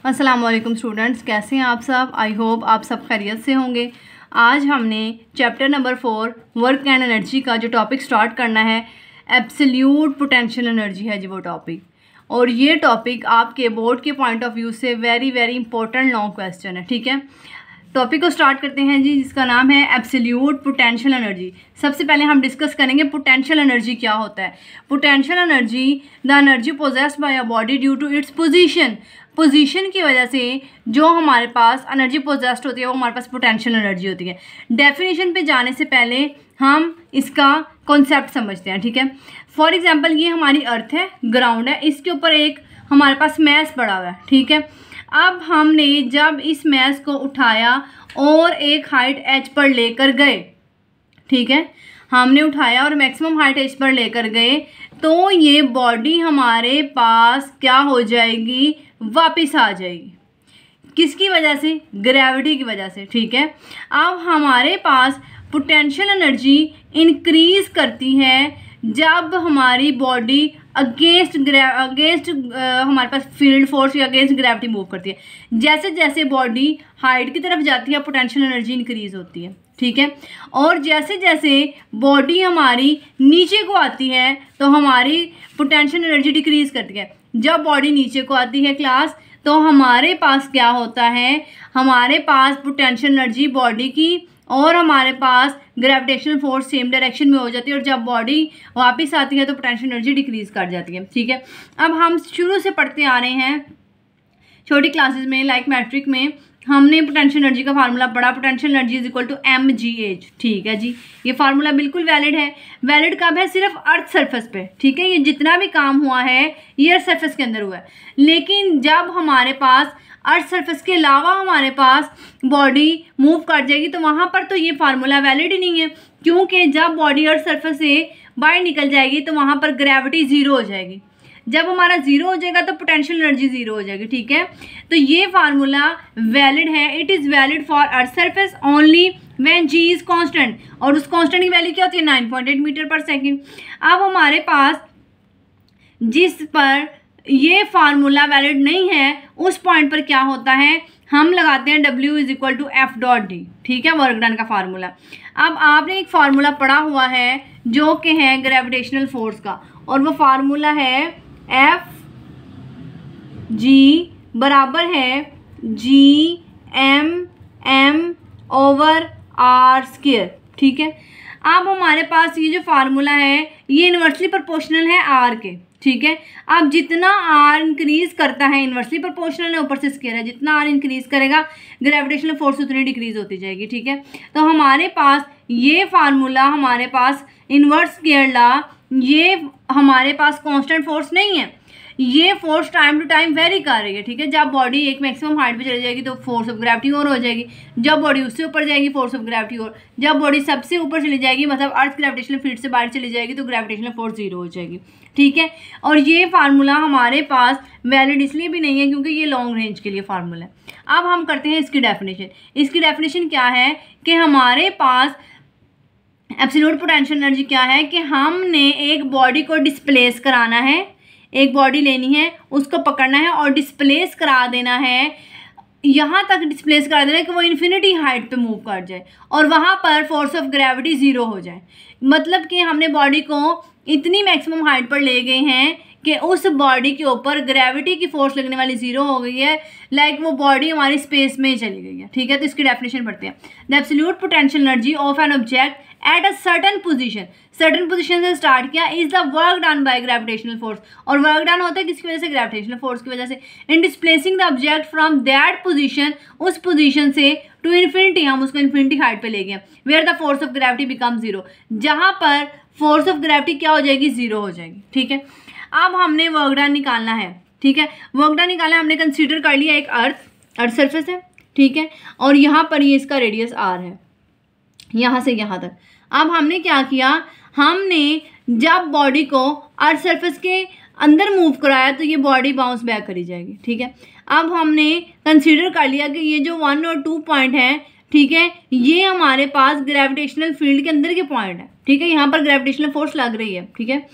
अस्सलाम वालेकुम स्टूडेंट्स, कैसे हैं आप सब। आई होप आप सब खैरियत से होंगे। आज हमने chapter number 4 work and energy का जो टॉपिक स्टार्ट करना है, एब्सोल्यूट पोटेंशियल एनर्जी है जी वो टॉपिक। और ये टॉपिक आपके बोर्ड के पॉइंट ऑफ व्यू से वेरी इंपॉर्टेंट लॉन्ग क्वेश्चन है। ठीक है, टॉपिक को स्टार्ट करते हैं जी, जिसका नाम है एब्सोल्यूट पोटेंशियल एनर्जी। सबसे पहले हम डिस्कस करेंगे पोटेंशियल एनर्जी क्या होता है। Potential energy the energy possessed by a body due to its position की वजह से जो हमारे पास एनर्जी पोजेस्ड होती है वो हमारे पास पोटेंशियल एनर्जी होती है। डेफिनेशन पे जाने से पहले हम इसका कॉन्सेप्ट समझते हैं। ठीक है, फॉर एग्जांपल ये हमारी अर्थ है, ग्राउंड है, इसके ऊपर एक हमारे पास मैस पड़ा हुआ है। ठीक है, अब हमने जब इस मैस को उठाया और एक हाइट एच पर लेकर गए, ठीक है, हमने उठाया और मैक्सिमम हाइट एच पर लेकर गए, तो ये बॉडी हमारे पास क्या हो जाएगी, वापस आ जाएगी। किसकी वजह से? ग्रेविटी की वजह से। ठीक है, अब हमारे पास पोटेंशियल एनर्जी इंक्रीज करती है जब हमारी बॉडी अगेंस्ट हमारे पास फील्ड फोर्स या अगेंस्ट ग्रेविटी मूव करती है। जैसे जैसे बॉडी हाइट की तरफ जाती है पोटेंशियल एनर्जी इंक्रीज होती है। ठीक है, और जैसे जैसे बॉडी हमारी नीचे को आती है तो हमारी पोटेंशियल एनर्जी डिक्रीज करती है। जब बॉडी नीचे को आती है क्लास, तो हमारे पास क्या होता है, हमारे पास पोटेंशियल एनर्जी बॉडी की और हमारे पास ग्रेविटेशनल फोर्स सेम डायरेक्शन में हो जाती है, और जब बॉडी वापस आती है तो पोटेंशियल एनर्जी डिक्रीज कर जाती है। ठीक है, अब हम शुरू से पढ़ते आ रहे हैं छोटी क्लासेस में, लाइक मैट्रिक में हमने पोटेंशियल एनर्जी का फार्मूला पढ़ा, potential energy is equal to mgh। ठीक है जी, ये फार्मूला बिल्कुल वैलिड है। वैलिड कब है? सिर्फ अर्थ सरफेस पे। ठीक है, ये जितना भी काम हुआ है ये अर्थ सरफेस के अंदर हुआ है। लेकिन जब हमारे पास अर्थ सरफेस के अलावा हमारे पास बॉडी मूव कर जाएगी तो वहाँ पर तो ये फार्मूला वैलिड ही नहीं है, क्योंकि जब बॉडी अर्थ सरफेस से बाहर निकल जाएगी तो वहाँ पर ग्रेविटी ज़ीरो हो जाएगी। जब हमारा ज़ीरो हो जाएगा तो पोटेंशियल एनर्जी ज़ीरो हो जाएगी। ठीक है, तो ये फार्मूला वैलिड है। It is valid for earth surface only when G is constant, और उस कांस्टेंट की वैल्यू क्या होती है? 9.8 मीटर पर सेकेंड। अब हमारे पास जिस पर ये फार्मूला वैलिड नहीं है उस पॉइंट पर क्या होता है, हम लगाते हैं W is equal to F dot D. ठीक है, वर्क डन का फार्मूला। अब आपने एक फार्मूला पढ़ा हुआ है जो कि है ग्रेविटेशनल फोर्स का, और वो फार्मूला है एफ जी बराबर है G M over R square. ठीक है, अब हमारे पास ये जो फार्मूला है ये इन्वर्सली प्रोपोर्शनल है आर के। ठीक है, अब जितना आर इंक्रीज करता है, इन्वर्सली प्रोपोर्शनल है, ऊपर से स्क्वायर है, जितना आर इंक्रीज करेगा ग्रेविटेशनल फोर्स उतनी डिक्रीज होती जाएगी। ठीक है, तो हमारे पास ये फार्मूला, हमारे पास इन्वर्स स्क्वायर लॉ, ये हमारे पास कांस्टेंट फोर्स नहीं है, ये force time to time vary कर रही है। ठीक है, जब बॉडी एक मैक्सिमम हाइट पे चली जाएगी तो फोर्स ऑफ ग्रेविटी और हो जाएगी, जब बॉडी उससे ऊपर जाएगी फोर्स ऑफ ग्रेविटी और, जब बॉडी सबसे ऊपर चली जाएगी मतलब अर्थ ग्रेविटेशनल फील्ड से बाहर चली जाएगी तो ग्रेविटेशनल फोर्स जीरो हो जाएगी। ठीक है, और ये फार्मूला हमारे पास वैलिड इसलिए भी नहीं है क्योंकि ये लॉन्ग रेंज के लिए फार्मूला है। अब हम करते हैं इसकी डेफिनेशन। इसकी डेफिनेशन क्या है कि हमारे पास एब्सोल्यूट पोटेंशियल एनर्जी क्या है कि हमने एक बॉडी को डिस्प्लेस कराना है, एक बॉडी लेनी है, उसको पकड़ना है और डिस्प्लेस करा देना है, यहाँ तक डिस्प्लेस करा देना है कि वो इन्फिनिटी हाइट पे मूव कर जाए और वहाँ पर फोर्स ऑफ ग्रेविटी ज़ीरो हो जाए। मतलब कि हमने बॉडी को इतनी मैक्सिमम हाइट पर ले गए हैं कि उस बॉडी के ऊपर ग्रेविटी की फोर्स लगने वाली ज़ीरो हो गई है, लाइक वो बॉडी हमारी स्पेस में चली गई है। ठीक है, तो इसकी डेफिनेशन पढ़ते हैं। The absolute potential energy of an object at a certain position से स्टार्ट किया is the work done by gravitational force, और वर्क डन होता है किसकी वजह से? ग्रेविटेशनल फोर्स की वजह से। In displacing the object from that position, उस पोजीशन से टू इन्फिनिटी, हम उसको इन्फिनिटी हाइट पे ले गए, where the force of gravity become zero, जहाँ पर फोर्स ऑफ ग्रेविटी क्या हो जाएगी? जीरो हो जाएगी। ठीक है, अब हमने वर्क डन निकालना है। ठीक है, वर्क डन निकालना, हमने कंसीडर कर लिया एक अर्थ सरफेस है। ठीक है, और यहाँ पर ये इसका रेडियस आर है, यहाँ से यहाँ तक। अब हमने क्या किया, हमने जब बॉडी को अर्थ सरफेस के अंदर मूव कराया तो ये बॉडी बाउंस बैक करी जाएगी। ठीक है, अब हमने कंसीडर कर लिया कि ये जो 1 और 2 पॉइंट है, ठीक है, ये हमारे पास ग्रेविटेशनल फील्ड के अंदर के पॉइंट है। ठीक है, यहाँ पर ग्रेविटेशनल फोर्स लग रही है। ठीक है,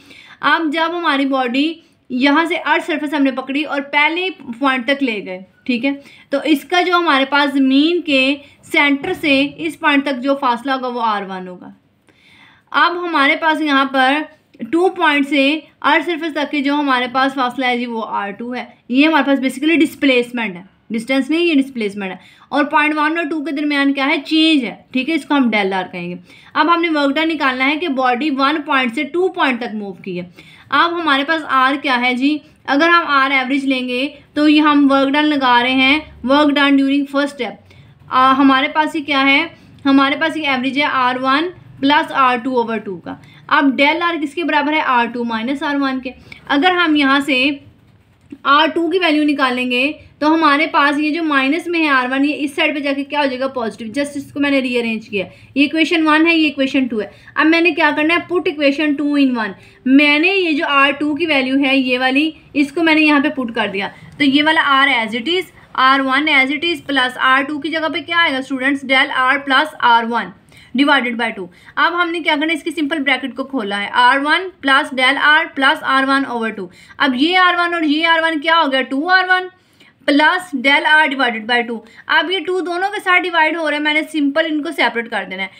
अब जब हमारी बॉडी यहाँ से अर्थ सरफेस हमने पकड़ी और पहले पॉइंट तक ले गए, ठीक है। तो इसका जो हमारे पास ज़मीन के सेंटर से इस पॉइंट तक जो फासला होगा वो r1 होगा। अब हमारे पास यहाँ पर 2 पॉइंट से अर्थ सरफेस तक के जो हमारे पास फासला है जी वो r2 है। ये हमारे पास बेसिकली डिस्प्लेसमेंट है, डिस्टेंस नहीं, ये डिस्प्लेसमेंट है। और पॉइंट 1 और 2 के दरमियान क्या है, चेंज है, ठीक है। इसको हम डेल आर कहेंगे। अब हमने वर्क डन निकालना है कि बॉडी 1 पॉइंट से 2 पॉइंट तक मूव की है। अब हमारे पास आर क्या है जी, अगर हम आर एवरेज लेंगे तो ये हम वर्क डन लगा रहे हैं, work done during first step. हमारे पास ये क्या है, हमारे पास ये एवरेज है r1 प्लस r2/2 का। अब डेल आर किसके बराबर है, r2 माइनस r1 के। अगर हम यहाँ से r2 की वैल्यू निकालेंगे तो हमारे पास ये जो माइनस में है r1, ये इस साइड पे जाके क्या हो जाएगा, पॉजिटिव। जस्ट इसको मैंने रीअरेंज किया। ये इक्वेशन 1 है, ये इक्वेशन 2 है। अब मैंने क्या करना है, पुट इक्वेशन 2 in 1। मैंने ये जो r2 की वैल्यू है ये वाली, इसको मैंने यहाँ पे पुट कर दिया। तो ये वाला r as it is, r1 as it is plus r2 की जगह पे क्या आएगा students, del r plus r1 divided by 2। अब हमने क्या करना है, इसकी सिंपल ब्रैकेट को खोला है, r1 plus del r plus r1/2। अब ये r1 और ये r1 क्या हो गया, 2r1 plus del r divided by 2। अब ये 2 दोनों के साथ डिवाइड हो रहे हैं, मैंने सिंपल इनको सेपरेट कर देना है।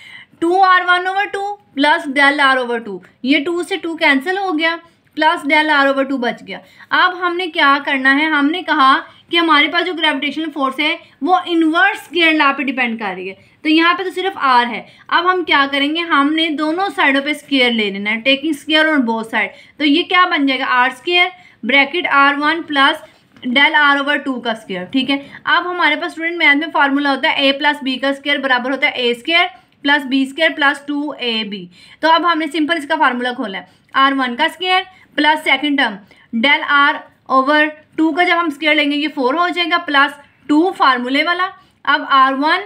2r1/2 प्लस डेल r/2, ये 2 से 2 कैंसिल हो गया, प्लस डेल r/2 बच गया। अब हमने क्या करना है, हमने कहा कि हमारे पास जो ग्रेविटेशनल फोर्स है वो इन्वर्स स्केयर लॉ पे डिपेंड कर रही है। तो यहाँ पे तो सिर्फ r है। अब हम क्या करेंगे, हमने दोनों साइडों पे स्केयर ले लेना है, taking square on both side. तो ये क्या बन जाएगा, r square bracket r1 plus del r/2 का स्केयर, ठीक है। अब हमारे पास स्टूडेंट मैथ में फार्मूला होता है a प्लस बी का स्केयर बराबर होता है a square plus B square plus 2ab। तो अब हमने सिंपल इसका फार्मूला खोला है, r1 का square plus second term del r/2 का जब हम स्केयर लेंगे ये 4 हो जाएगा प्लस 2 फार्मूले वाला। अब r1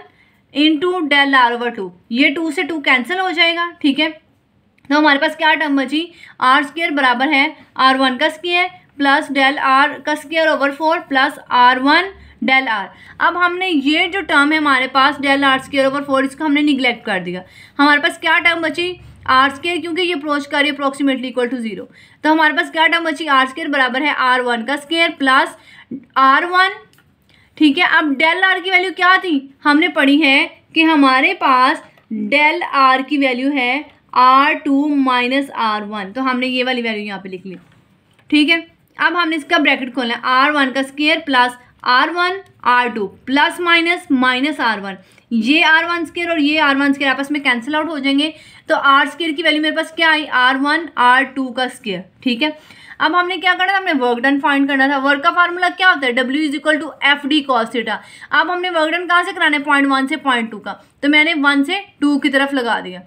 इंटू डेल r/2, ये 2 से 2 कैंसिल हो जाएगा, ठीक है। तो हमारे पास क्या टर्म बची, r स्केयर बराबर है r1 का स्केयर प्लस डेल r का square over 4 plus r1 del r। अब हमने ये जो टर्म है हमारे पास डेल r स्केयर ओवर 4, इसको हमने निगलेक्ट कर दिया। हमारे पास क्या टर्म बची, r स्केयर, क्योंकि ये अप्रोच कर रही है अप्रोक्सीमेटली इक्वल टू 0। तो हमारे पास क्या टर्म बची, r स्केयर बराबर है r1 का स्केयर प्लस r1, ठीक है। अब डेल r की वैल्यू क्या थी, हमने पढ़ी है कि हमारे पास डेल r की वैल्यू है r2 माइनस r1। तो हमने ये वाली वैल्यू यहाँ पे लिख ली, ठीक है। अब हमने इसका ब्रैकेट खोलना है, r1 का square plus r1 r2 plus minus minus r1, ये r1 स्केयर और ये r1 स्केयर आपस में कैंसिल आउट हो जाएंगे। तो r स्केयर की वैल्यू मेरे पास क्या आई, r1 r2 का स्केयर, ठीक है। अब हमने क्या करना था, हमने वर्क डन फाइंड करना था। वर्क का फार्मूला क्या होता है, W is equal to FD cos theta. अब हमने वर्क डन कहाँ से कराना है, पॉइंट 1 से पॉइंट 2 का। तो मैंने 1 से 2 की तरफ लगा दिया,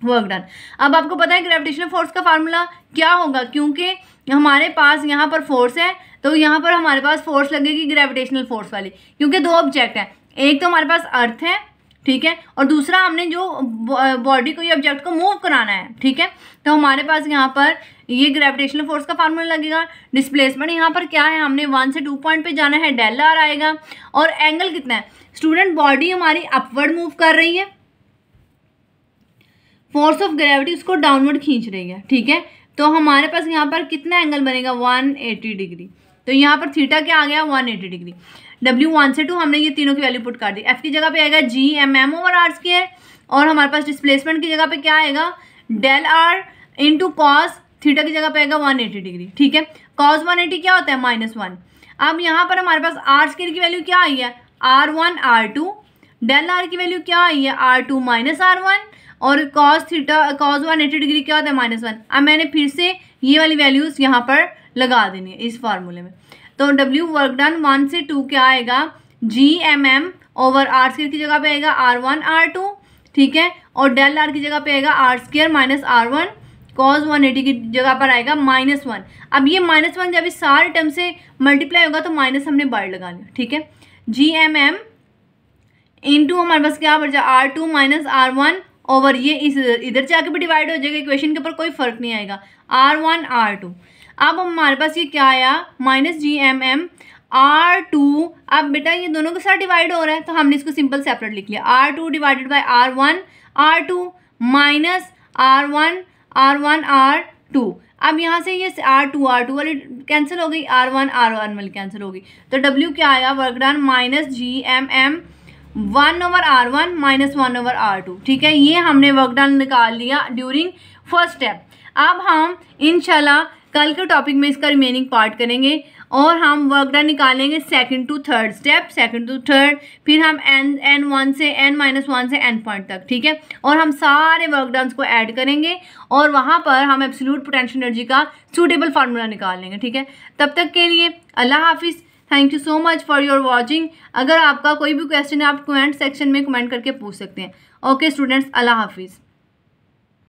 वर्क डन। अब आपको पता है ग्रेविटेशनल फोर्स का फार्मूला क्या होगा, क्योंकि हमारे पास यहाँ पर फोर्स है तो यहाँ पर हमारे पास फोर्स लगेगी ग्रेविटेशनल फोर्स वाली, क्योंकि 2 ऑब्जेक्ट हैं, एक तो हमारे पास अर्थ है, ठीक है, और दूसरा हमने जो बॉडी को, ये ऑब्जेक्ट को मूव कराना है, ठीक है। तो हमारे पास यहाँ पर ये ग्रेविटेशनल फोर्स का फार्मूला लगेगा। डिस्प्लेसमेंट यहाँ पर क्या है, हमने 1 से 2 पॉइंट पे जाना है, डेल r आएगा। और एंगल कितना है स्टूडेंट, बॉडी हमारी अपवर्ड मूव कर रही है, फोर्स ऑफ ग्रेविटी उसको डाउनवर्ड खींच रही है, ठीक है। तो हमारे पास यहाँ पर कितना एंगल बनेगा, 180 डिग्री। तो यहाँ पर थीटा क्या आ गया, 180 डिग्री। W 1 से 2 हमने ये तीनों की वैल्यू पुट कर दी। F की जगह पे आएगा GMM ओवर r स्केयर, और हमारे पास डिस्प्लेसमेंट की जगह पे क्या आएगा, del r into cos theta की जगह पे आएगा 180 डिग्री, ठीक है। कॉस 180 क्या होता है, -1। अब यहाँ पर हमारे पास r स्केयर की वैल्यू क्या आई है, r1 r2, डेल r की वैल्यू क्या आई है, r2 माइनस r1, और कॉस थीटा कॉस 180 डिग्री क्या होता है, -1। अब मैंने फिर से ये वाली वैल्यूज़ यहाँ पर लगा देनी है इस फार्मूले में। तो W वर्क डन 1 से 2 क्या आएगा, GMM ओवर r स्केयर की जगह पे आएगा r1 r2, ठीक है, और डेल r की जगह पे आएगा r square minus r1, cos 180 की जगह पर आएगा -1। अब ये -1 जब इस सारे टर्म से मल्टीप्लाई होगा तो माइनस हमने बाहर लगा लिया, ठीक है। GMM इंटू हमारे पास क्या बचा, r2 माइनस r1 ओवर ये इस इधर जाके भी डिवाइड हो जाएगा, इक्वेशन के ऊपर कोई फर्क नहीं आएगा, r1 r2। अब हमारे पास ये क्या आया, -GMM r2। अब बेटा ये दोनों के साथ डिवाइड हो रहा है तो हमने इसको सिंपल सेपरेट लिख लिया, r2 divided by r1 r2 minus r1 r1 r2। अब यहाँ से ये R2 वाली कैंसिल हो गई, R1 वाली कैंसिल हो गई, तो W क्या आया, work done minus GMM 1/R1 minus 1/R2। ठीक है, ये हमने वर्क डन निकाल लिया ड्यूरिंग फर्स्ट स्टेप। अब हम इंशाल्लाह कल के टॉपिक में इसका रिमेनिंग पार्ट करेंगे और हम वर्क डन निकालेंगे सेकंड टू थर्ड स्टेप, फिर हम N1 से N-1 से N पॉइंट तक। ठीक है, और हम सारे वर्क डन को ऐड करेंगे और वहाँ पर हम एब्सोल्यूट पोटेंशियल एनर्जी का सूटेबल फार्मूला निकाल लेंगे। ठीक है, तब तक के लिए अल्लाह हाफिज़। Thank you so much for your watching. अगर आपका कोई भी क्वेश्चन है आप कमेंट सेक्शन में कमेंट करके पूछ सकते हैं। ओके स्टूडेंट्स, अल्लाह हाफिज़।